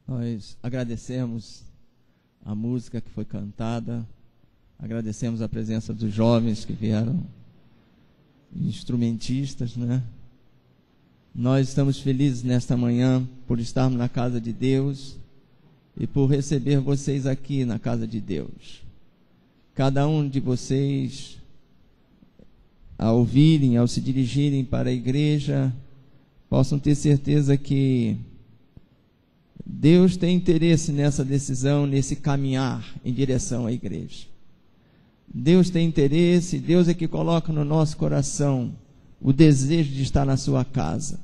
Nós agradecemos a música que foi cantada, agradecemos a presença dos jovens que vieram, instrumentistas, né? Nós estamos felizes nesta manhã por estarmos na casa de Deus e por receber vocês aqui na casa de Deus. Cada um de vocês, ao ouvirem, ao se dirigirem para a igreja, possam ter certeza que Deus tem interesse nessa decisão, nesse caminhar em direção à igreja. Deus tem interesse, Deus é que coloca no nosso coração o desejo de estar na sua casa.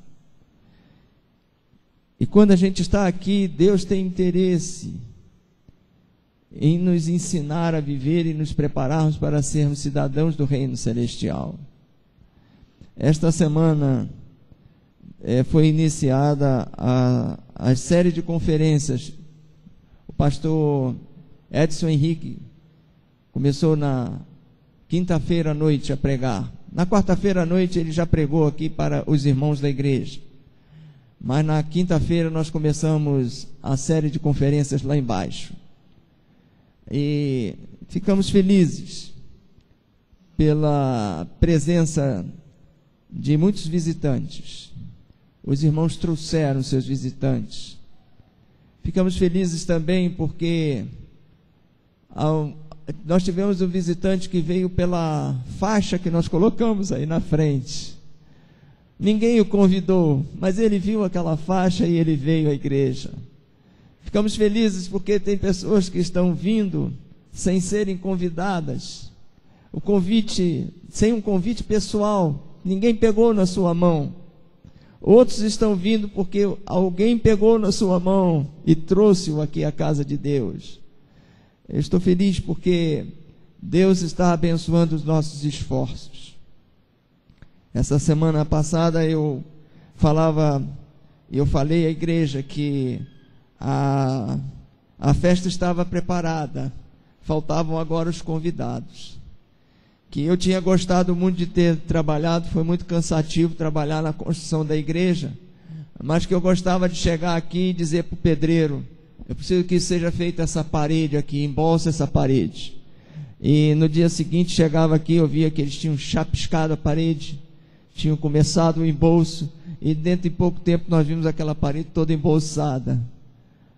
E quando a gente está aqui, Deus tem interesse em nos ensinar a viver e nos prepararmos para sermos cidadãos do reino celestial. Esta semana foi iniciada a série de conferências. O pastor Edson Henrique começou na quinta-feira à noite a pregar. Na quarta-feira à noite ele já pregou aqui para os irmãos da igreja. Mas na quinta-feira nós começamos a série de conferências lá embaixo. E ficamos felizes pela presença de muitos visitantes. Os irmãos trouxeram seus visitantes. Ficamos felizes também porque nós tivemos um visitante que veio pela faixa que nós colocamos aí na frente. Ninguém o convidou, mas ele viu aquela faixa e ele veio à igreja. Ficamos felizes porque tem pessoas que estão vindo sem serem convidadas. O convite, sem um convite pessoal, ninguém pegou na sua mão. Outros estão vindo porque alguém pegou na sua mão e trouxe-o aqui à casa de Deus. Eu estou feliz porque Deus está abençoando os nossos esforços. Essa semana passada eu falei à igreja que a festa estava preparada, faltavam agora os convidados. Que eu tinha gostado muito de ter trabalhado, foi muito cansativo trabalhar na construção da igreja, mas que eu gostava de chegar aqui e dizer para o pedreiro: eu preciso que seja feita essa parede aqui, embolsa essa parede. E no dia seguinte chegava aqui, eu via que eles tinham chapiscado a parede, tinham começado o embolso, e dentro de pouco tempo nós vimos aquela parede toda embolsada.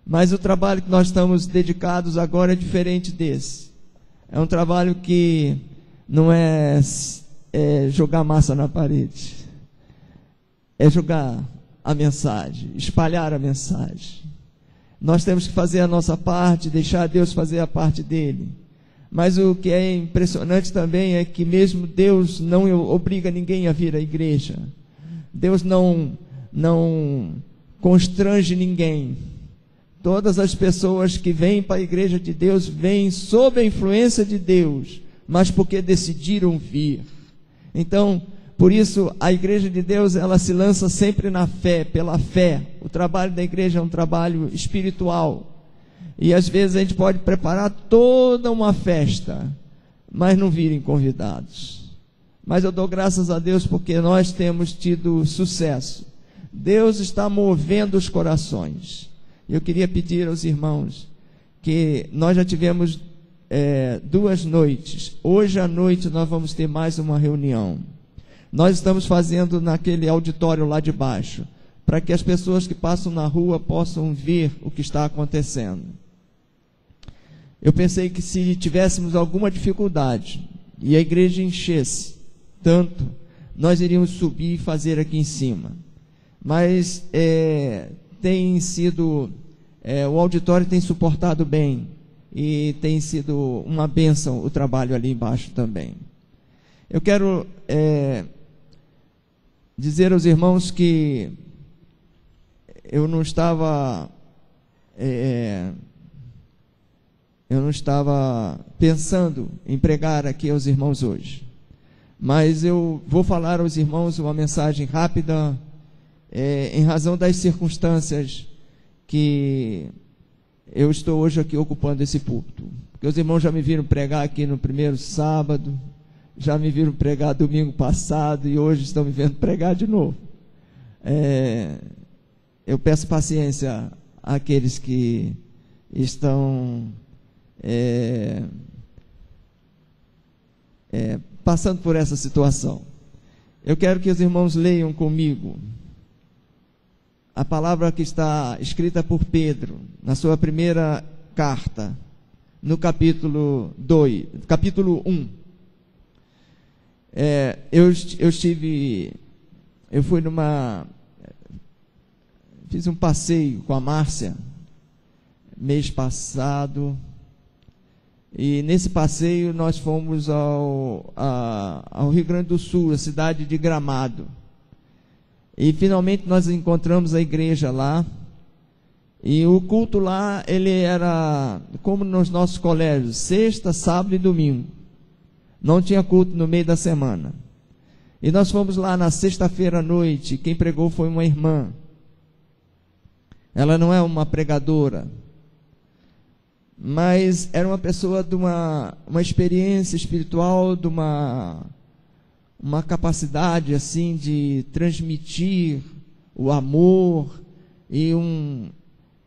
Mas o trabalho que nós estamos dedicados agora é diferente desse. É um trabalho que não é jogar massa na parede, é jogar a mensagem, espalhar a mensagem. Nós temos que fazer a nossa parte, deixar Deus fazer a parte dele. Mas o que é impressionante também é que mesmo Deus não obriga ninguém a vir à igreja. Deus não constrange ninguém. Todas as pessoas que vêm para a igreja de Deus vêm sob a influência de Deus, mas porque decidiram vir. Então, por isso, a igreja de Deus, ela se lança sempre na fé, pela fé. O trabalho da igreja é um trabalho espiritual. E às vezes a gente pode preparar toda uma festa, mas não virem convidados. Mas eu dou graças a Deus porque nós temos tido sucesso. Deus está movendo os corações. Eu queria pedir aos irmãos que nós já tivemos 2 noites. Hoje à noite nós vamos ter mais uma reunião. Nós estamos fazendo naquele auditório lá de baixo, para que as pessoas que passam na rua possam ver o que está acontecendo. Eu pensei que se tivéssemos alguma dificuldade e a igreja enchesse tanto, nós iríamos subir e fazer aqui em cima. Mas tem sido, o auditório tem suportado bem e tem sido uma bênção o trabalho ali embaixo também. Eu quero dizer aos irmãos que eu não estava pensando em pregar aqui aos irmãos hoje, mas eu vou falar aos irmãos uma mensagem rápida, em razão das circunstâncias que eu estou hoje aqui ocupando esse púlpito. Porque os irmãos já me viram pregar aqui no primeiro sábado, já me viram pregar domingo passado e hoje estão me vendo pregar de novo. eu peço paciência àqueles que estão passando por essa situação. Eu quero que os irmãos leiam comigo a palavra que está escrita por Pedro, na sua primeira carta, no capítulo 1. Fiz um passeio com a Márcia, mês passado, e nesse passeio nós fomos ao Rio Grande do Sul, a cidade de Gramado. E finalmente nós encontramos a igreja lá, e o culto lá, ele era como nos nossos colégios, sexta, sábado e domingo. Não tinha culto no meio da semana. E nós fomos lá na sexta-feira à noite, quem pregou foi uma irmã. Ela não é uma pregadora, mas era uma pessoa de uma experiência espiritual, de uma capacidade assim de transmitir o amor, e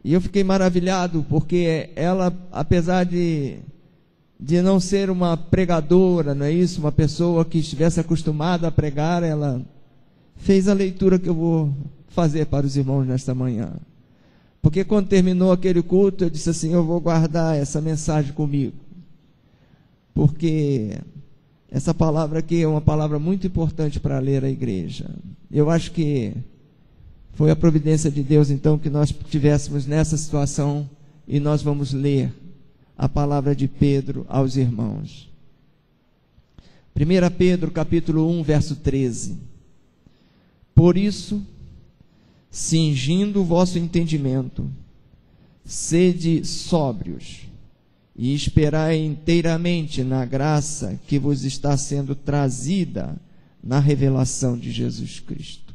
eu fiquei maravilhado, porque ela, apesar de não ser uma pregadora, não é isso, uma pessoa que estivesse acostumada a pregar, ela fez a leitura que eu vou fazer para os irmãos nesta manhã. Porque quando terminou aquele culto, eu disse assim: eu vou guardar essa mensagem comigo, porque essa palavra aqui é uma palavra muito importante para ler a igreja. Eu acho que foi a providência de Deus, então, que nós estivéssemos nessa situação, e nós vamos ler a palavra de Pedro aos irmãos. 1 Pedro, capítulo 1, verso 13. Por isso, cingindo o vosso entendimento, sede sóbrios, e esperai inteiramente na graça que vos está sendo trazida na revelação de Jesus Cristo.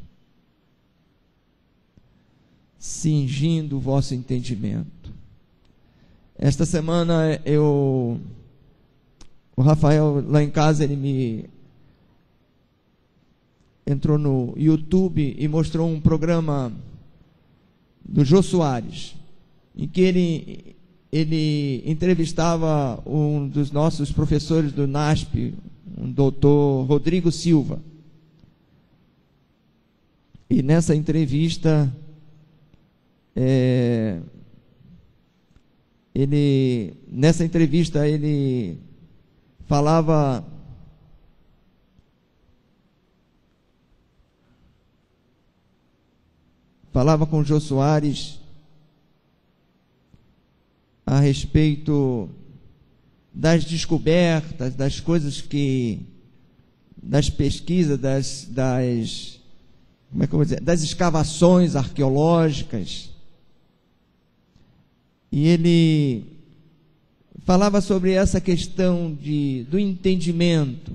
Cingindo o vosso entendimento. Esta semana o Rafael lá em casa, ele me entrou no YouTube e mostrou um programa do Jô Soares, em que ele entrevistava um dos nossos professores do NASP, um doutor Rodrigo Silva. E nessa entrevista, ele falava com o Jô Soares a respeito das descobertas, das coisas das pesquisas, das escavações arqueológicas. E ele falava sobre essa questão do entendimento.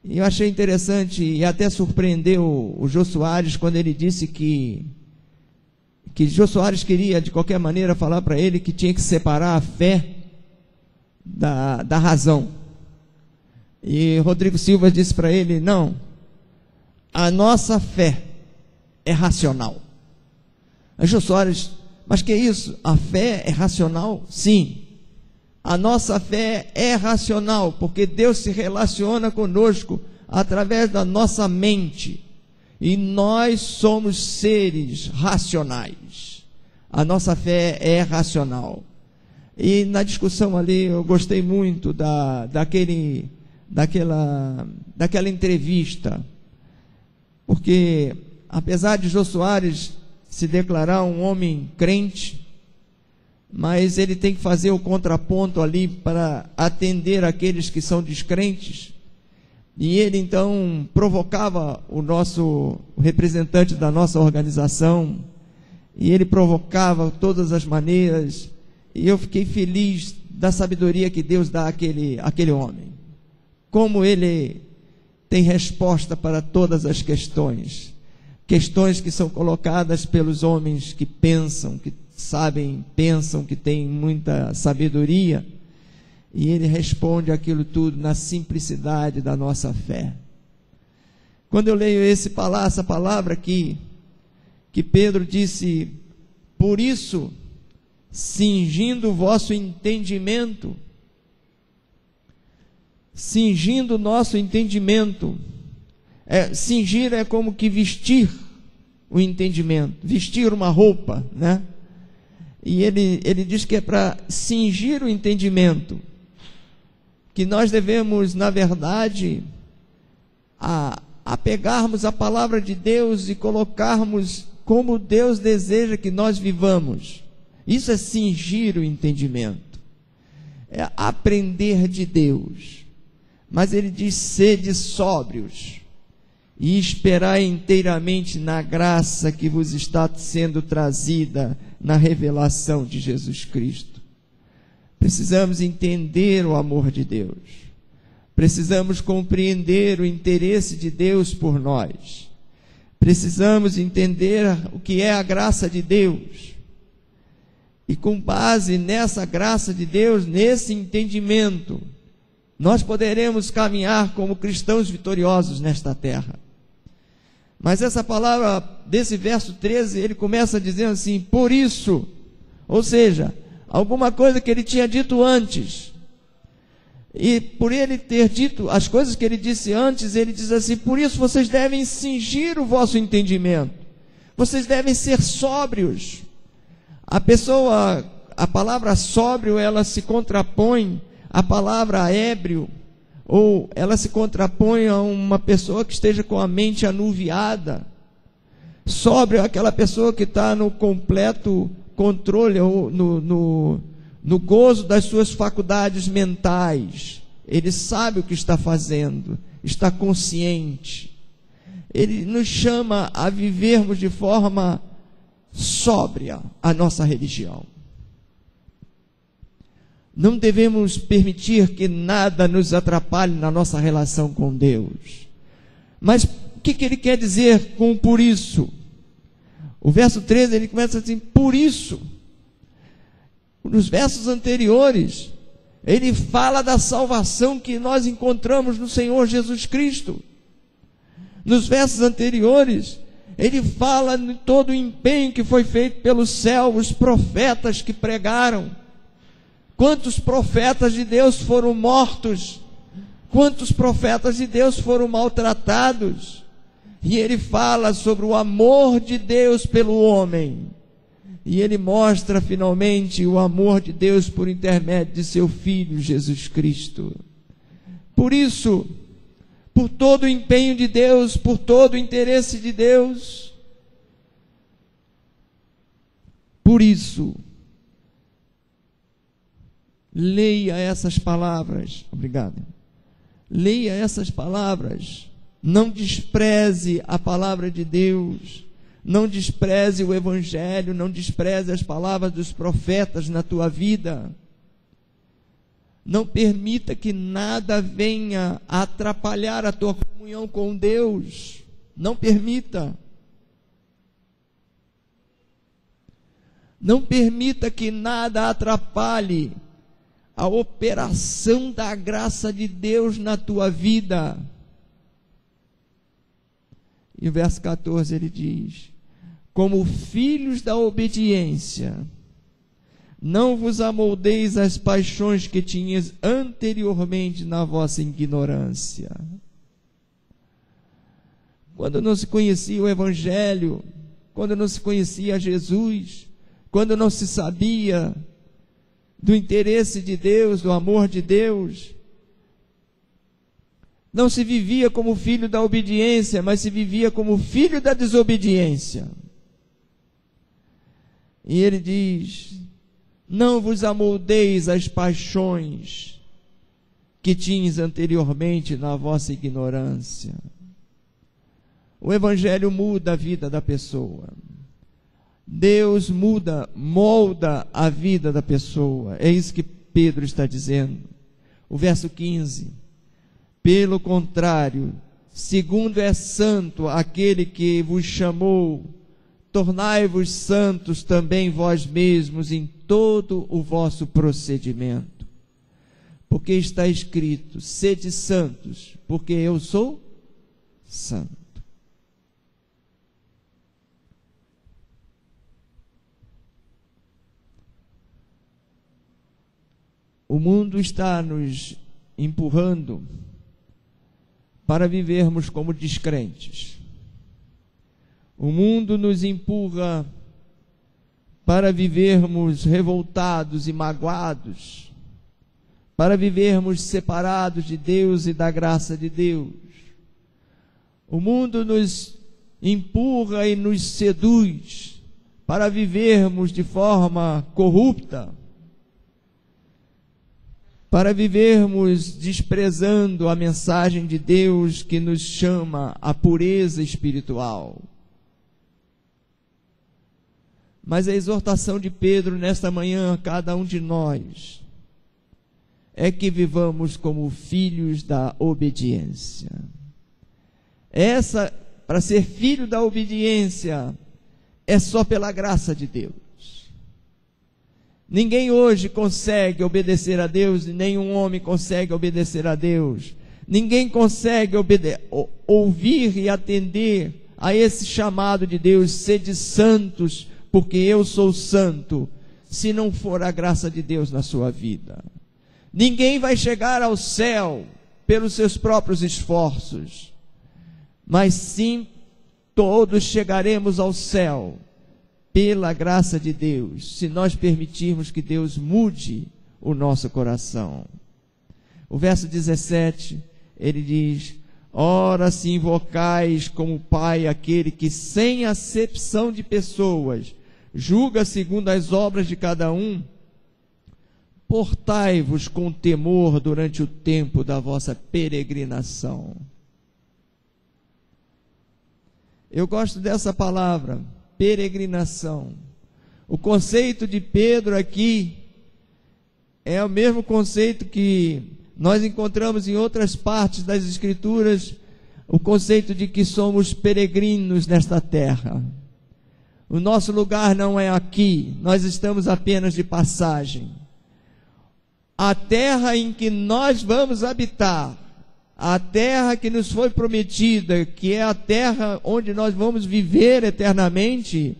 E eu achei interessante, e até surpreendeu o Jô Soares, quando ele disse que Jô Soares queria, de qualquer maneira, falar para ele que tinha que separar a fé da razão. E Rodrigo Silva disse para ele: não, a nossa fé é racional. Aí Jô Soares: mas que é isso? A fé é racional? Sim. A nossa fé é racional, porque Deus se relaciona conosco através da nossa mente. E nós somos seres racionais. A nossa fé é racional. E na discussão ali, eu gostei muito daquela entrevista. Porque, apesar de Jô Soares se declarar um homem crente, mas ele tem que fazer o contraponto ali para atender aqueles que são descrentes. E ele então provocava o representante da nossa organização, e ele provocava todas as maneiras, e eu fiquei feliz da sabedoria que Deus dá àquele homem. Como ele tem resposta para todas as questões que são colocadas pelos homens que pensam, que sabem, pensam, que têm muita sabedoria, e ele responde aquilo tudo na simplicidade da nossa fé. Quando eu leio essa palavra aqui, que Pedro disse, por isso, cingindo o vosso entendimento, cingindo o nosso entendimento, cingir é como que vestir o entendimento, vestir uma roupa, né? E ele diz que é para cingir o entendimento, que nós devemos, na verdade, apegarmos a palavra de Deus e colocarmos como Deus deseja que nós vivamos. Isso é cingir o entendimento, é aprender de Deus. Mas ele diz, sede sóbrios e esperai inteiramente na graça que vos está sendo trazida na revelação de Jesus Cristo. Precisamos entender o amor de Deus, precisamos compreender o interesse de Deus por nós, precisamos entender o que é a graça de Deus, e com base nessa graça de Deus, nesse entendimento, nós poderemos caminhar como cristãos vitoriosos nesta terra. Mas essa palavra, desse verso 13, ele começa dizendo assim, por isso, ou seja, alguma coisa que ele tinha dito antes, e por ele ter dito as coisas que ele disse antes, ele diz assim, por isso vocês devem cingir o vosso entendimento, vocês devem ser sóbrios. A palavra sóbrio, ela se contrapõe à palavra ébrio, ou ela se contrapõe a uma pessoa que esteja com a mente anuviada. Sóbrio é aquela pessoa que está no completo controle, ou no gozo das suas faculdades mentais. Ele sabe o que está fazendo, está consciente. Ele nos chama a vivermos de forma sóbria a nossa religião. Não devemos permitir que nada nos atrapalhe na nossa relação com Deus. Mas o que ele quer dizer com por isso? O verso 13, ele começa assim, por isso. Nos versos anteriores, ele fala da salvação que nós encontramos no Senhor Jesus Cristo. Nos versos anteriores, ele fala de todo o empenho que foi feito pelo céu, os profetas que pregaram. Quantos profetas de Deus foram mortos? Quantos profetas de Deus foram maltratados? E ele fala sobre o amor de Deus pelo homem. E ele mostra finalmente o amor de Deus por intermédio de seu Filho Jesus Cristo. Por isso, por todo o empenho de Deus, por todo o interesse de Deus, por isso, leia essas palavras. Obrigado. Leia essas palavras. Não despreze a palavra de Deus. Não despreze o Evangelho. Não despreze as palavras dos profetas na tua vida. Não permita que nada venha a atrapalhar a tua comunhão com Deus. Não permita. Não permita que nada atrapalhe a operação da graça de Deus na tua vida. E o verso 14 ele diz, como filhos da obediência, não vos amoldeis às paixões que tinhas anteriormente na vossa ignorância. Quando não se conhecia o Evangelho, quando não se conhecia Jesus, quando não se sabia do interesse de Deus, do amor de Deus, não se vivia como filho da obediência, mas se vivia como filho da desobediência. E ele diz, não vos amoldeis às paixões que tinhas anteriormente na vossa ignorância. O Evangelho muda a vida da pessoa. Deus muda, molda a vida da pessoa. É isso que Pedro está dizendo. O verso 15. Pelo contrário, segundo é santo aquele que vos chamou, tornai-vos santos também vós mesmos em todo o vosso procedimento. Porque está escrito, sede santos, porque eu sou Santo. O mundo está nos empurrando para vivermos como descrentes. O mundo nos empurra para vivermos revoltados e magoados, para vivermos separados de Deus e da graça de Deus. O mundo nos empurra e nos seduz para vivermos de forma corrupta, para vivermos desprezando a mensagem de Deus que nos chama à pureza espiritual. Mas a exortação de Pedro nesta manhã a cada um de nós é que vivamos como filhos da obediência. Para ser filho da obediência, é só pela graça de Deus. Ninguém hoje consegue obedecer a Deus, nenhum homem consegue obedecer a Deus. Ninguém consegue ouvir e atender a esse chamado de Deus, sede santos, porque eu sou santo, se não for a graça de Deus na sua vida. Ninguém vai chegar ao céu pelos seus próprios esforços, mas sim, todos chegaremos ao céu pela graça de Deus, se nós permitirmos que Deus mude o nosso coração. O verso 17, ele diz: ora, se invocais como Pai aquele que, sem acepção de pessoas, julga segundo as obras de cada um, portai-vos com temor durante o tempo da vossa peregrinação. Eu gosto dessa palavra, peregrinação. O conceito de Pedro aqui é o mesmo conceito que nós encontramos em outras partes das Escrituras, o conceito de que somos peregrinos nesta terra. O nosso lugar não é aqui, nós estamos apenas de passagem. A terra em que nós vamos habitar, a terra que nos foi prometida, que é a terra onde nós vamos viver eternamente,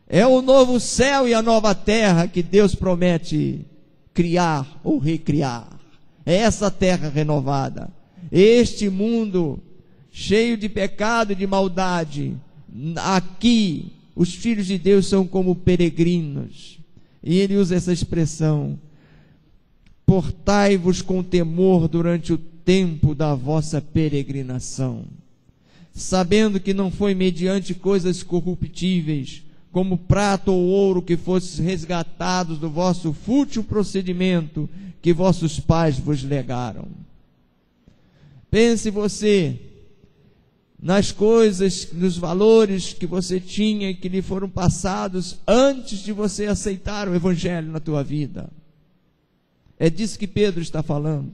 é o novo céu e a nova terra que Deus promete criar ou recriar. É essa terra renovada. Este mundo cheio de pecado e de maldade, aqui os filhos de Deus são como peregrinos. E ele usa essa expressão: portai-vos com temor durante o tempo da vossa peregrinação, sabendo que não foi mediante coisas corruptíveis, como prata ou ouro, que fostes resgatados do vosso fútil procedimento que vossos pais vos legaram. Pense você nas coisas, nos valores que você tinha e que lhe foram passados antes de você aceitar o Evangelho na tua vida. É disso que Pedro está falando.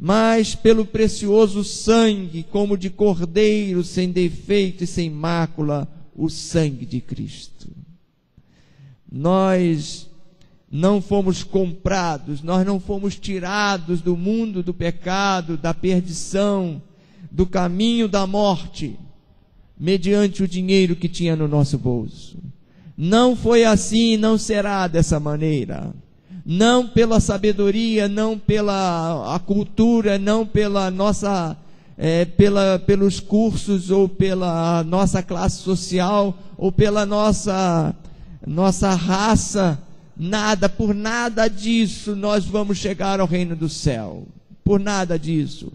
Mas pelo precioso sangue, como de cordeiro, sem defeito e sem mácula, o sangue de Cristo. Nós não fomos comprados, nós não fomos tirados do mundo do pecado, da perdição, do caminho da morte, mediante o dinheiro que tinha no nosso bolso. Não foi assim e não será dessa maneira. Não pela sabedoria, não pela a cultura, não pela nossa, pelos cursos, ou pela nossa classe social, ou pela nossa raça, nada, por nada disso nós vamos chegar ao reino do céu. Por nada disso.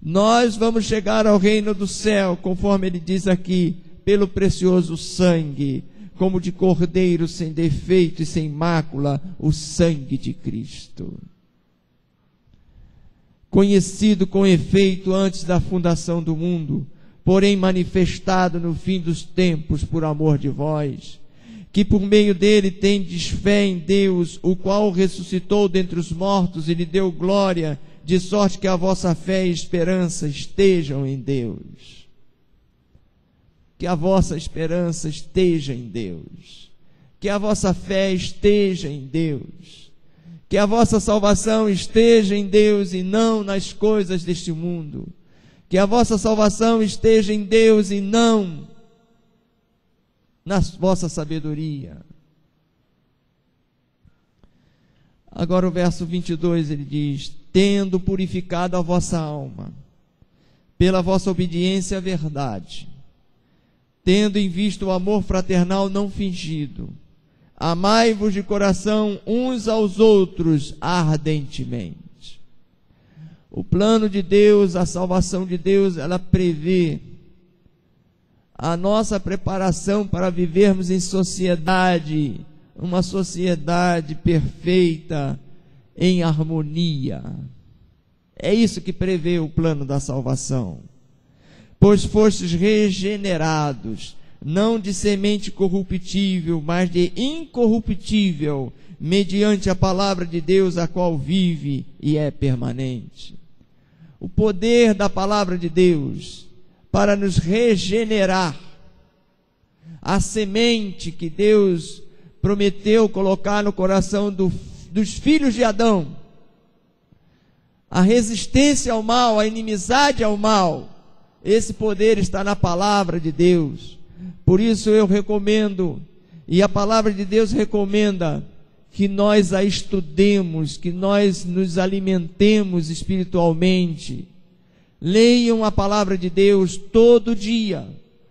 Nós vamos chegar ao reino do céu, conforme ele diz aqui, pelo precioso sangue, como de cordeiro, sem defeito e sem mácula, o sangue de Cristo. Conhecido com efeito antes da fundação do mundo, porém manifestado no fim dos tempos por amor de vós, que por meio dele tendes fé em Deus, o qual ressuscitou dentre os mortos e lhe deu glória, de sorte que a vossa fé e esperança estejam em Deus. Que a vossa esperança esteja em Deus. Que a vossa fé esteja em Deus. Que a vossa salvação esteja em Deus e não nas coisas deste mundo. que a vossa salvação esteja em Deus e não na vossa sabedoria. Agora o verso 22 ele diz: tendo purificado a vossa alma pela vossa obediência à verdade, tendo em vista o amor fraternal não fingido, amai-vos de coração uns aos outros ardentemente. O plano de Deus, a salvação de Deus, ela prevê a nossa preparação para vivermos em sociedade, uma sociedade perfeita, em harmonia. É isso que prevê o plano da salvação. Pois fostes regenerados, não de semente corruptível, mas de incorruptível, mediante a palavra de Deus, a qual vive e é permanente. O poder da palavra de Deus para nos regenerar, a semente que Deus prometeu colocar no coração dos filhos de Adão, a resistência ao mal, a inimizade ao mal, esse poder está na palavra de Deus. Por isso eu recomendo, e a palavra de Deus recomenda, que nós a estudemos, que nós nos alimentemos espiritualmente. Leiam a palavra de Deus todo dia.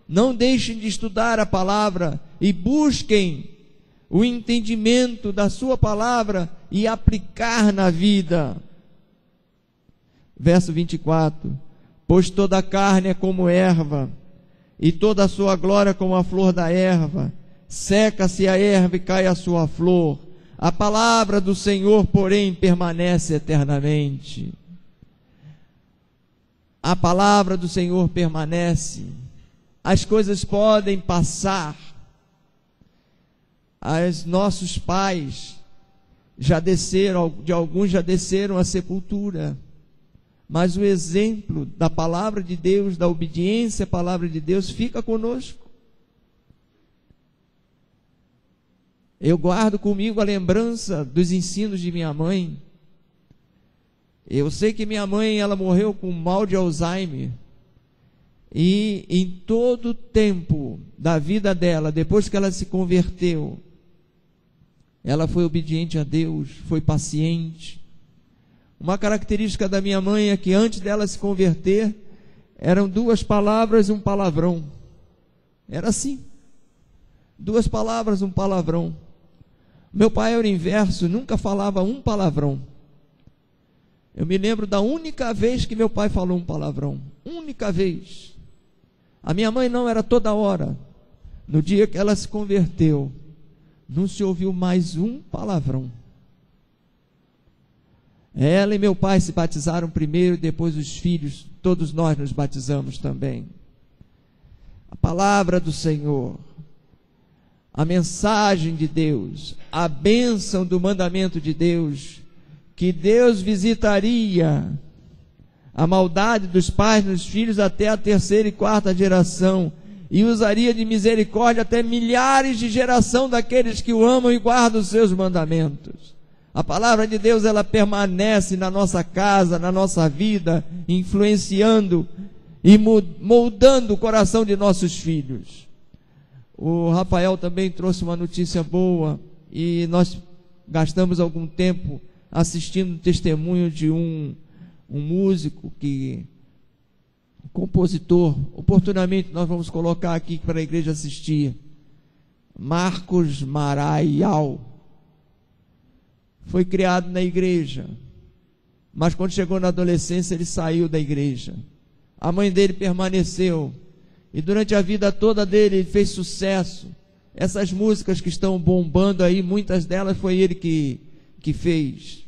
Não deixem de estudar a palavra e busquem o entendimento da sua palavra e aplicar na vida. Verso 24: pois toda a carne é como erva, e toda a sua glória como a flor da erva. Seca-se a erva e cai a sua flor. A palavra do Senhor, porém, permanece eternamente. A palavra do Senhor permanece. As coisas podem passar. Nossos pais já desceram, de alguns já desceram à sepultura. Mas o exemplo da palavra de Deus, da obediência à palavra de Deus, fica conosco. Eu guardo comigo a lembrança dos ensinos de minha mãe. Eu sei que minha mãe, ela morreu com mal de Alzheimer. E em todo o tempo da vida dela, depois que ela se converteu, ela foi obediente a Deus, foi paciente. Uma característica da minha mãe é que antes dela se converter, eram 2 palavras e um palavrão. Era assim. 2 palavras, um palavrão. Meu pai era o inverso, nunca falava um palavrão. Eu me lembro da única vez que meu pai falou um palavrão. Única vez. A minha mãe não, era toda hora. No dia que ela se converteu, não se ouviu mais um palavrão. Ela e meu pai se batizaram primeiro, depois os filhos, todos nós nos batizamos também. A palavra do Senhor, a mensagem de Deus, a bênção do mandamento de Deus, que Deus visitaria a maldade dos pais nos filhos até a 3ª e 4ª geração, e usaria de misericórdia até milhares de geração daqueles que o amam e guardam os seus mandamentos. A palavra de Deus, ela permanece na nossa casa, na nossa vida, influenciando e moldando o coração de nossos filhos. O Rafael também trouxe uma notícia boa, e nós gastamos algum tempo assistindo o testemunho de um músico, compositor. Oportunamente nós vamos colocar aqui para a igreja assistir. Marcos Maraial. Foi criado na igreja, mas quando chegou na adolescência ele saiu da igreja. A mãe dele permaneceu, e durante a vida toda dele ele fez sucesso. Essas músicas que estão bombando aí, muitas delas foi ele que fez.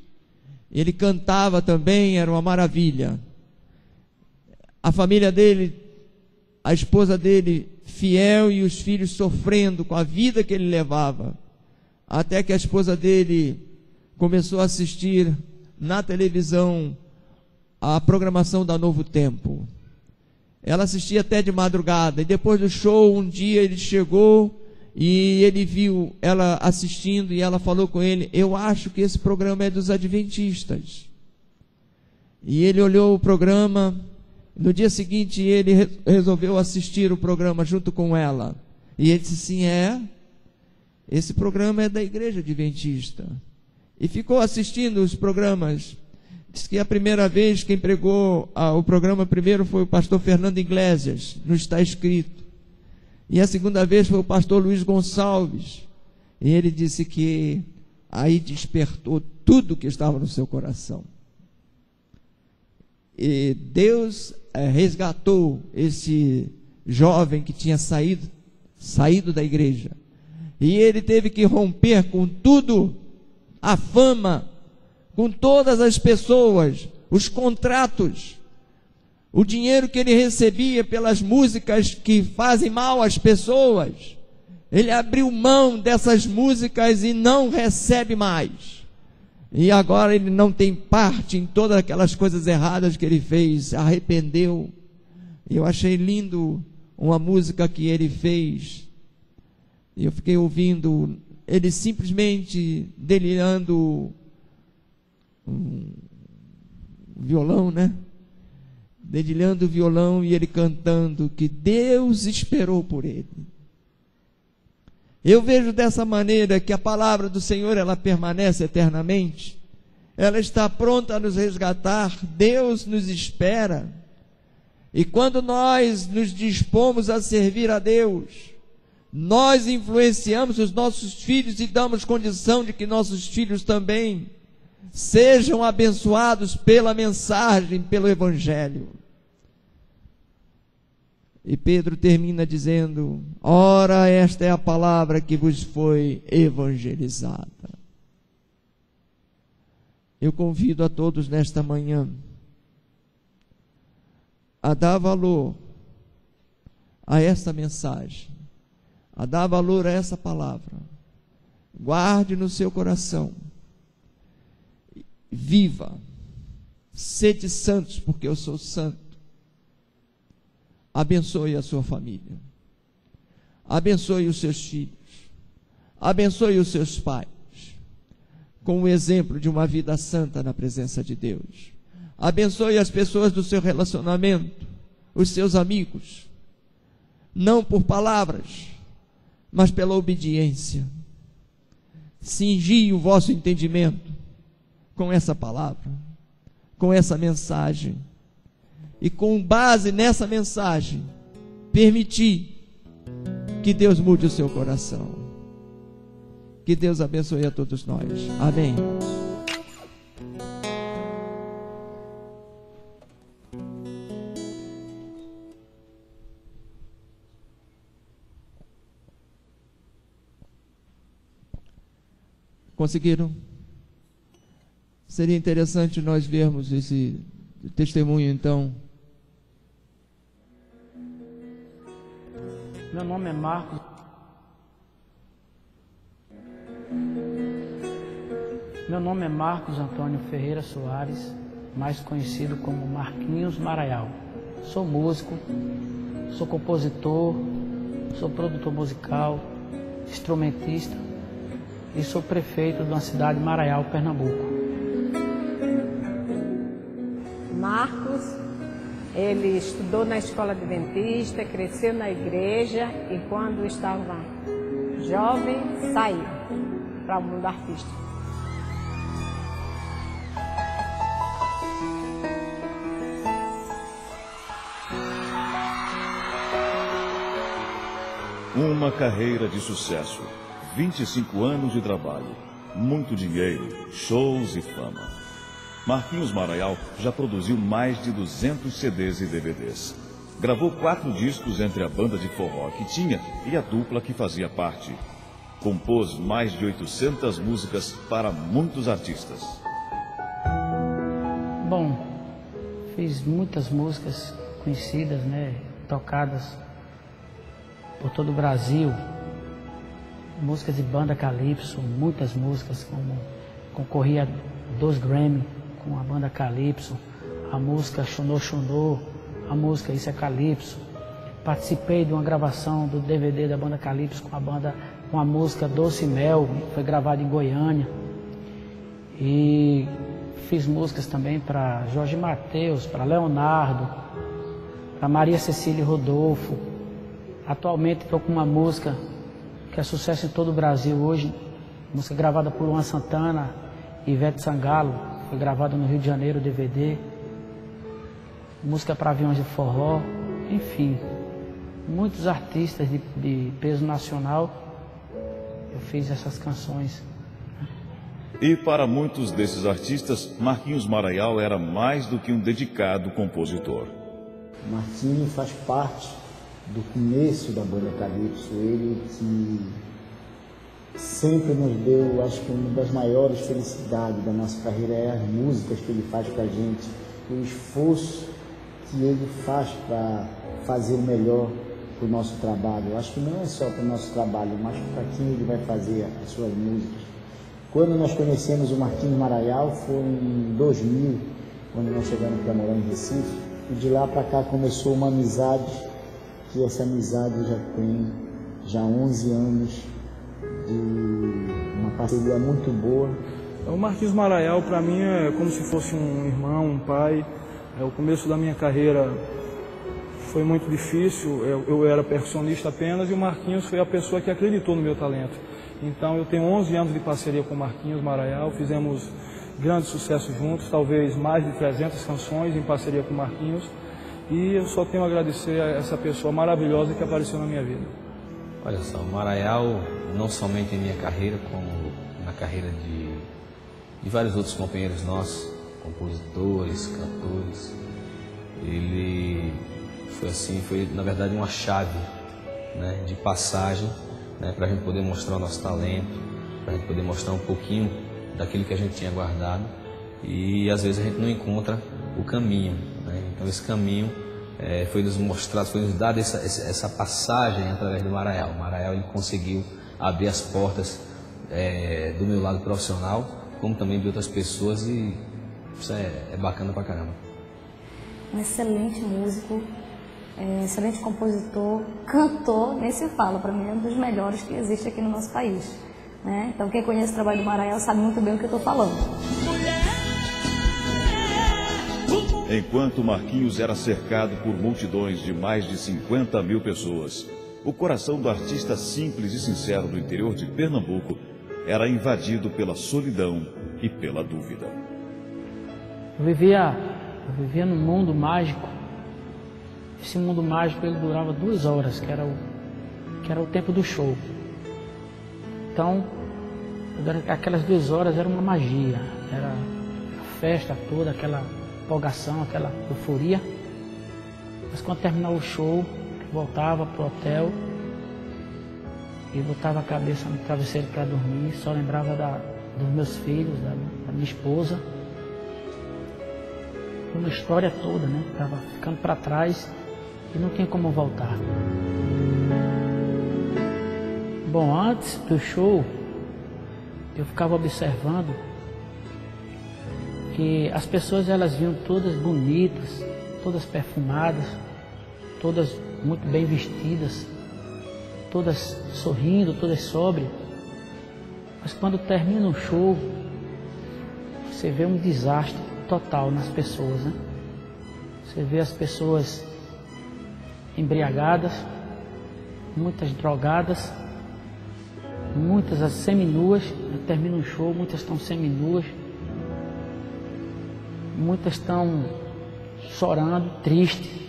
Ele cantava também, era uma maravilha. A família dele, a esposa dele fiel, e os filhos sofrendo com a vida que ele levava, até que a esposa dele começou a assistir na televisão a programação da Novo Tempo. Ela assistia até de madrugada, e depois do show, um dia ele chegou e ele viu ela assistindo, e ela falou com ele: eu acho que esse programa é dos adventistas. E ele olhou o programa No dia seguinte, ele resolveu assistir o programa junto com ela. E ele disse assim, esse programa é da Igreja Adventista. E ficou assistindo os programas. Diz que a primeira vez quem pregou o programa primeiro foi o pastor Fernando Iglesias, não está escrito. E a segunda vez foi o pastor Luiz Gonçalves. E ele disse que aí despertou tudo que estava no seu coração. E Deus resgatou esse jovem que tinha saído da igreja. E ele teve que romper com tudo, a fama, com todas as pessoas, os contratos, o dinheiro que ele recebia pelas músicas que fazem mal às pessoas. Ele abriu mão dessas músicas e não recebe mais. E agora ele não tem parte em todas aquelas coisas erradas que ele fez, arrependeu. Eu achei lindo uma música que ele fez. E eu fiquei ouvindo, ele simplesmente delirando violão, né? Dedilhando o violão e ele cantando que Deus esperou por ele. Eu vejo dessa maneira que a palavra do Senhor, ela permanece eternamente. Ela está pronta a nos resgatar. Deus nos espera. E quando nós nos dispomos a servir a Deus, nós influenciamos os nossos filhos e damos condição de que nossos filhos também sejam abençoados pela mensagem, pelo Evangelho. E Pedro termina dizendo: ora, esta é a palavra que vos foi evangelizada. Eu convido a todos nesta manhã a dar valor a esta mensagem, a dar valor a essa palavra. Guarde no seu coração. Viva. Sede santos, porque eu sou santo. Abençoe a sua família. Abençoe os seus filhos. Abençoe os seus pais. Com o exemplo de uma vida santa na presença de Deus. Abençoe as pessoas do seu relacionamento, os seus amigos. Não por palavras, mas pela obediência. Cingi o vosso entendimento com essa palavra, com essa mensagem. E com base nessa mensagem, permitir que Deus mude o seu coração. Que Deus abençoe a todos nós. Amém. Conseguiram? Seria interessante nós vermos esse testemunho, então. Meu nome é Marcos. Meu nome é Marcos Antônio Ferreira Soares, mais conhecido como Marquinhos Maraial. Sou músico, sou compositor, sou produtor musical, instrumentista e sou prefeito de uma cidade de Maraial, Pernambuco. Marcos, ele estudou na escola adventista, cresceu na igreja e quando estava jovem, saiu para o mundo artístico. Uma carreira de sucesso, 25 anos de trabalho, muito dinheiro, shows e fama. Marquinhos Maraial já produziu mais de 200 CDs e DVDs. Gravou 4 discos entre a banda de forró que tinha e a dupla que fazia parte. Compôs mais de 800 músicas para muitos artistas. Bom, fiz muitas músicas conhecidas, tocadas por todo o Brasil. Músicas de banda Calypso, muitas músicas, como concorri a 2 Grammy com a banda Calypso, a música Xunô Xunô, a música Isso é Calypso. Participei de uma gravação do DVD da banda Calypso com a música Doce Mel, que foi gravada em Goiânia. E fiz músicas também para Jorge Mateus, para Leonardo, a Maria Cecília e Rodolfo. Atualmente estou com uma música que é sucesso em todo o Brasil hoje, música gravada por Luan Santana e Ivete Sangalo, foi gravada no Rio de Janeiro, DVD. Música para aviões de forró, enfim, muitos artistas de peso nacional, eu fiz essas canções. E para muitos desses artistas, Marquinhos Maraial era mais do que um dedicado compositor. Marquinhos faz parte do começo da banda Calypso, ele que sempre nos deu, acho que uma das maiores felicidades da nossa carreira é as músicas que ele faz pra gente, o esforço que ele faz para fazer o melhor para o nosso trabalho. Eu acho que não é só para o nosso trabalho, mas para quem ele vai fazer as suas músicas. Quando nós conhecemos o Marquinhos Maraial foi em 2000, quando nós chegamos para morar em Recife, e de lá para cá começou uma amizade, que essa amizade já tem 11 anos de uma parceria muito boa. O Marquinhos Maraial para mim é como se fosse um irmão, um pai. O começo da minha carreira foi muito difícil, eu era percussionista apenas e o Marquinhos foi a pessoa que acreditou no meu talento. Então eu tenho 11 anos de parceria com o Marquinhos Maraial, fizemos grandes sucessos juntos, talvez mais de 300 canções em parceria com o Marquinhos, e eu só tenho a agradecer a essa pessoa maravilhosa que apareceu na minha vida. Olha só, o Maraial, não somente em minha carreira, como na carreira de vários outros companheiros nossos, compositores, cantores, ele foi na verdade uma chave, né, de passagem, né, para a gente poder mostrar o nosso talento, para a gente poder mostrar um pouquinho daquilo que a gente tinha guardado e às vezes a gente não encontra o caminho, né? Então esse caminho foi nos mostrado, foi nos dado essa passagem através do Maraial. O Maraial ele conseguiu abrir as portas do meu lado profissional, como também de outras pessoas, e isso é bacana pra caramba. Um excelente músico, excelente compositor, cantor, nem se fala, para mim é um dos melhores que existe aqui no nosso país, né? Então quem conhece o trabalho do Maraial sabe muito bem o que eu estou falando. Enquanto Marquinhos era cercado por multidões de mais de 50 mil pessoas, o coração do artista simples e sincero do interior de Pernambuco era invadido pela solidão e pela dúvida. Eu vivia num mundo mágico. Esse mundo mágico ele durava 2 horas, que era o tempo do show. Então, aquelas 2 horas era uma magia, era a festa toda, aquela empolgação, aquela euforia. Mas quando terminava o show, voltava pro hotel e botava a cabeça no travesseiro para dormir, só lembrava dos meus filhos, da minha esposa. Uma história toda, né? Estava ficando para trás e não tinha como voltar. Bom, antes do show, eu ficava observando que as pessoas elas vinham todas bonitas, todas perfumadas, todas muito bem vestidas, todas sorrindo, todas sóbrias. Mas quando termina o show, você vê um desastre total nas pessoas, né? Você vê as pessoas embriagadas, muitas drogadas, muitas as seminuas. Termina o show, muitas estão seminuas, muitas estão chorando, tristes.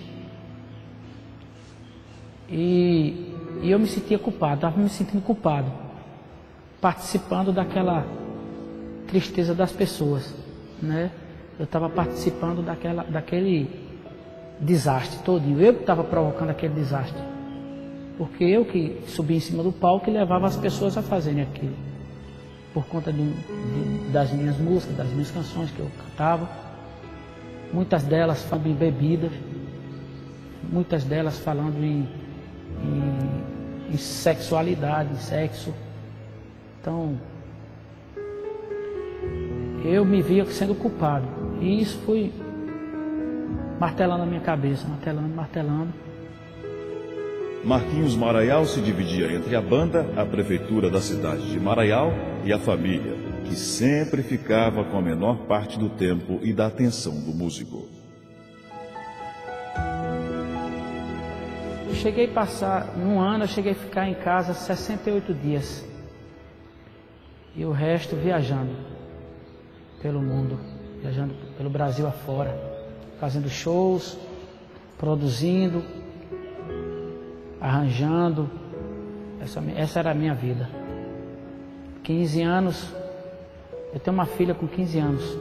E eu me sentia culpado, estava me sentindo culpado, participando daquela tristeza das pessoas, né? Eu estava participando daquele desastre todinho. Eu que estava provocando aquele desastre. Porque eu que subi em cima do palco e levava as pessoas a fazerem aquilo. Por conta das minhas músicas, das minhas canções que eu cantava. Muitas delas falando em bebidas. Muitas delas falando em sexualidade, em sexo. Então, eu me via sendo culpado. E isso foi martelando a minha cabeça, martelando. Marquinhos Maraial se dividia entre a banda, a prefeitura da cidade de Maraial e a família, que sempre ficava com a menor parte do tempo e da atenção do músico. Eu cheguei a passar, num ano eu cheguei a ficar em casa 68 dias. E o resto viajando pelo mundo, viajando pelo Brasil afora, fazendo shows, produzindo, arranjando. Essa era a minha vida. 15 anos, eu tenho uma filha com 15 anos.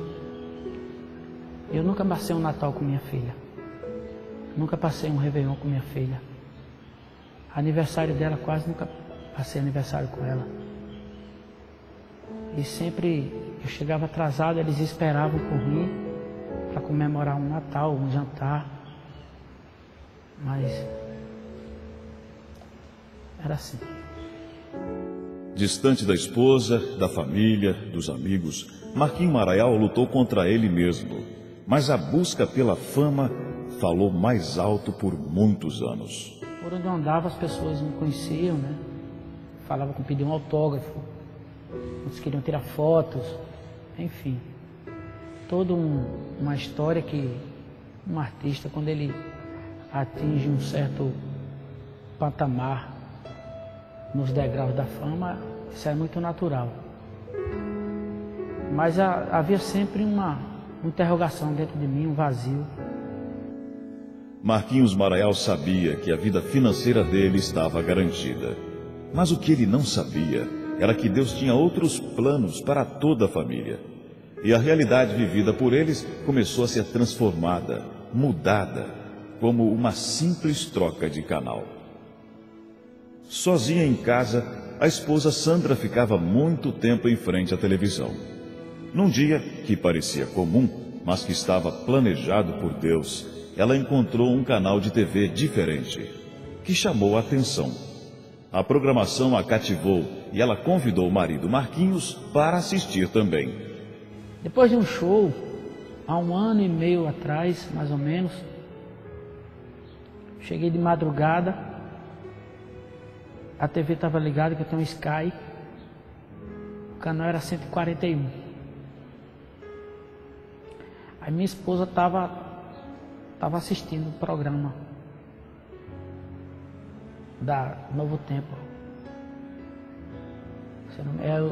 Eu nunca passei um Natal com minha filha. Nunca passei um Réveillon com minha filha. Aniversário dela, quase nunca passei aniversário com ela. E sempre eu chegava atrasado, eles esperavam por mim para comemorar um Natal, um jantar. Mas era assim. Distante da esposa, da família, dos amigos, Marquinhos Maraial lutou contra ele mesmo. Mas a busca pela fama falou mais alto por muitos anos. Por onde eu andava, as pessoas me conheciam, né? Falavam que pediam um autógrafo, muitos queriam tirar fotos, enfim. Toda uma história que um artista, quando ele atinge um certo patamar nos degraus da fama, isso é muito natural. Mas havia sempre uma interrogação dentro de mim, um vazio. Marquinhos Maraial sabia que a vida financeira dele estava garantida. Mas o que ele não sabia era que Deus tinha outros planos para toda a família. E a realidade vivida por eles começou a ser transformada, mudada, como uma simples troca de canal. Sozinha em casa, a esposa Sandra ficava muito tempo em frente à televisão. Num dia que parecia comum, mas que estava planejado por Deus, ela encontrou um canal de TV diferente, que chamou a atenção. A programação a cativou e ela convidou o marido Marquinhos para assistir também. Depois de um show, há 1 ano e meio atrás, mais ou menos, cheguei de madrugada, a TV estava ligada, que eu tenho um Sky, o canal era 141. Aí minha esposa estava assistindo o programa da Novo Tempo.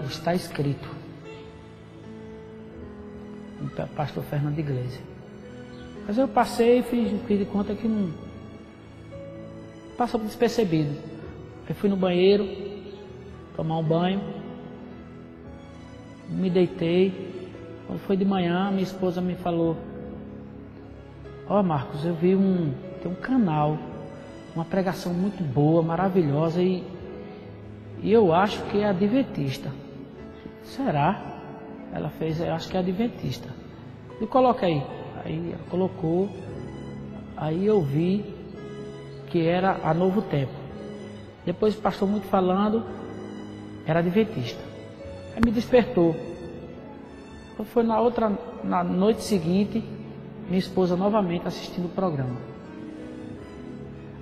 Está escrito. O pastor Fernando Igreja. Mas eu passei e fiz de conta que não passou despercebido. Aí fui no banheiro, tomar um banho, me deitei. Quando foi de manhã, minha esposa me falou: ó, Marcos, eu vi tem um canal, uma pregação muito boa, maravilhosa, e eu acho que é adventista. Será? Ela fez, eu acho que é adventista. E coloca aí. Aí ela colocou, aí eu vi que era a Novo Tempo. Depois passou muito falando, era adventista. Aí me despertou. Foi na noite seguinte, minha esposa novamente assistindo o programa.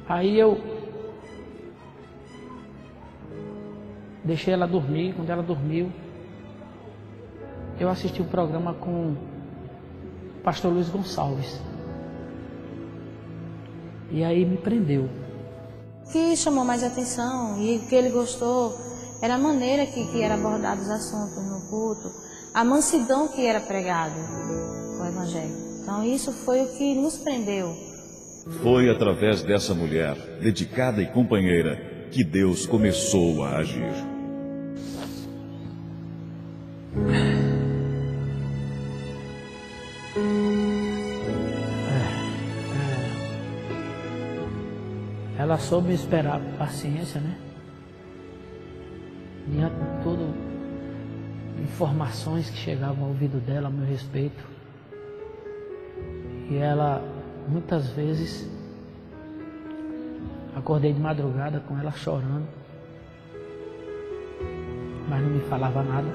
Aí eu deixei ela dormir. Quando ela dormiu, eu assisti o programa com o pastor Luiz Gonçalves. E aí me prendeu. O que chamou mais atenção e o que ele gostou era a maneira que era abordado os assuntos no culto, a mansidão que era pregado o Evangelho. Então isso foi o que nos prendeu. Foi através dessa mulher, dedicada e companheira, que Deus começou a agir. Ela soube esperar com paciência, né? Diante de tudo, informações que chegavam ao ouvido dela a meu respeito. E ela, muitas vezes, acordei de madrugada com ela chorando, mas não me falava nada.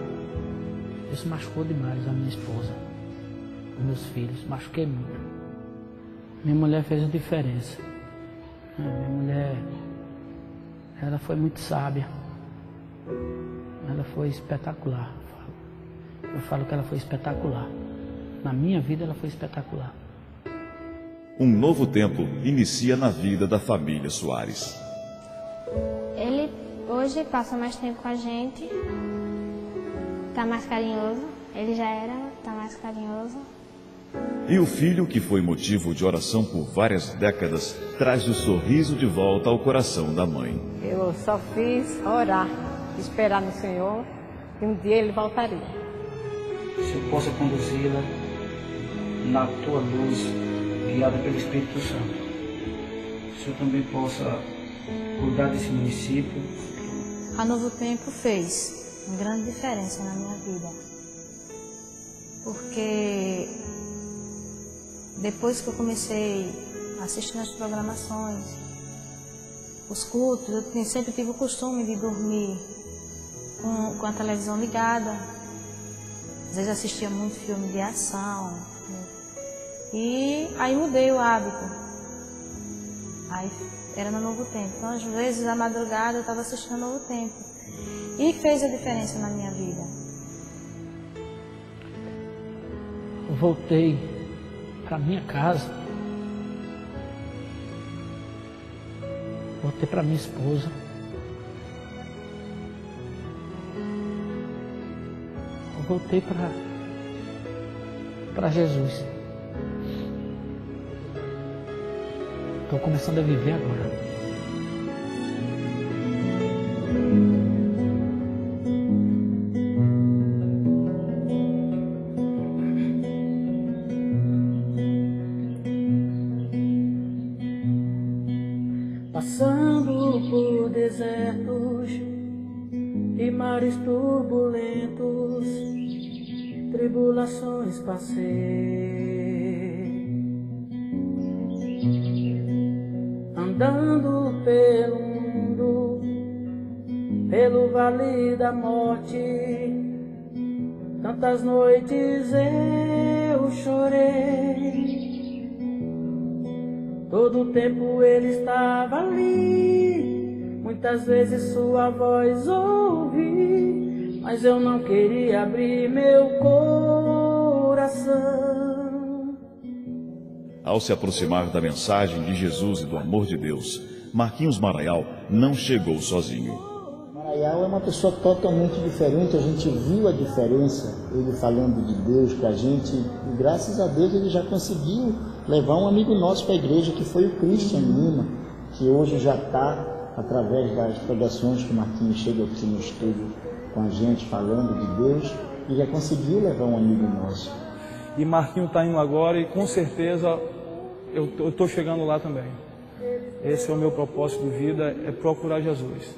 Isso machucou demais a minha esposa, os meus filhos, machuquei muito. Minha mulher fez a diferença. Minha mulher, ela foi muito sábia. Ela foi espetacular. Eu falo que ela foi espetacular. Na minha vida ela foi espetacular. Um novo tempo inicia na vida da família Soares. Ele hoje passa mais tempo com a gente, tá mais carinhoso. Ele já era, tá mais carinhoso. E o filho, que foi motivo de oração por várias décadas, traz o sorriso de volta ao coração da mãe. Eu só fiz orar, esperar no Senhor, que um dia ele voltaria. Se eu possa conduzi-la na tua luz, guiada pelo Espírito Santo. Que o Senhor também possa cuidar desse município. A Novo Tempo fez uma grande diferença na minha vida. Porque depois que eu comecei a assistir as programações, os cultos, eu sempre tive o costume de dormir com a televisão ligada. Às vezes assistia muito filme de ação. E aí mudei o hábito. Aí era no Novo Tempo. Então, às vezes, à madrugada, eu estava assistindo Novo Tempo. E fez a diferença na minha vida. Eu voltei para minha casa. Voltei para minha esposa. Eu voltei para Jesus. Estou começando a viver agora. Passando por desertos e mares turbulentos, tribulações passei. Andando pelo mundo, pelo vale da morte, tantas noites eu chorei. Todo o tempo ele estava ali, muitas vezes sua voz ouvi, mas eu não queria abrir meu coração. Ao se aproximar da mensagem de Jesus e do amor de Deus, Marquinhos Maraial não chegou sozinho. Maraial é uma pessoa totalmente diferente, a gente viu a diferença, ele falando de Deus pra gente, e graças a Deus ele já conseguiu levar um amigo nosso para a igreja, que foi o Christian Lima, que hoje já está, através das pregações que o Marquinhos chega aqui no estúdio com a gente, falando de Deus, e já conseguiu levar um amigo nosso. E Marquinhos está indo agora e com certeza eu estou chegando lá também. Esse é o meu propósito de vida, é procurar Jesus.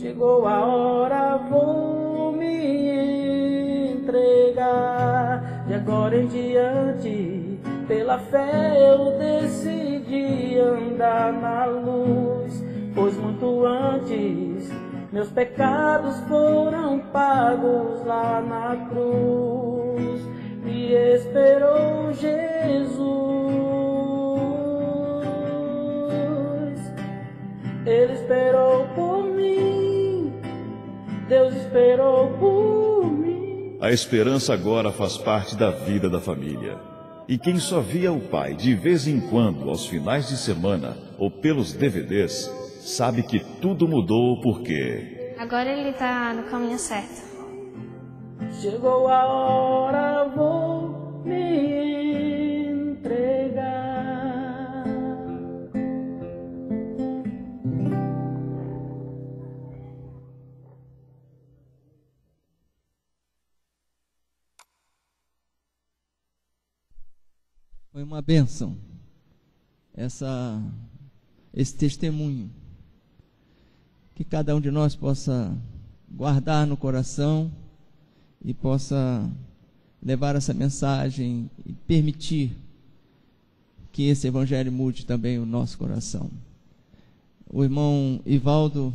Chegou a hora, vou me entregar, de agora em diante, pela fé eu decidi andar na luz, pois muito antes meus pecados foram pagos lá na cruz. Me esperou Jesus, Ele esperou por mim, Deus esperou por mim. A esperança agora faz parte da vida da família. E quem só via o pai de vez em quando, aos finais de semana ou pelos DVDs, sabe que tudo mudou porque Agora ele está no caminho certo. Chegou a hora, vou me entregar. Foi uma bênção esse testemunho, que cada um de nós possa guardar no coração e possa levar essa mensagem e permitir que esse evangelho mude também o nosso coração. O irmão Ivaldo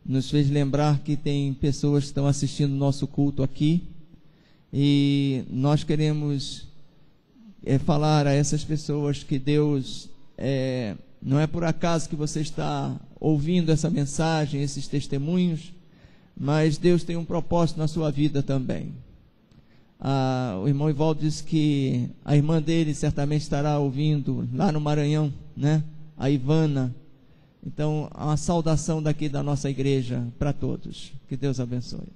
nos fez lembrar que tem pessoas que estão assistindo o nosso culto aqui, e nós queremos falar a essas pessoas que Deus, não é por acaso que você está ouvindo essa mensagem, esses testemunhos, mas Deus tem um propósito na sua vida também. O irmão Ivaldo disse que a irmã dele certamente estará ouvindo lá no Maranhão, né? A Ivana. Então, uma saudação daqui da nossa igreja para todos. Que Deus abençoe.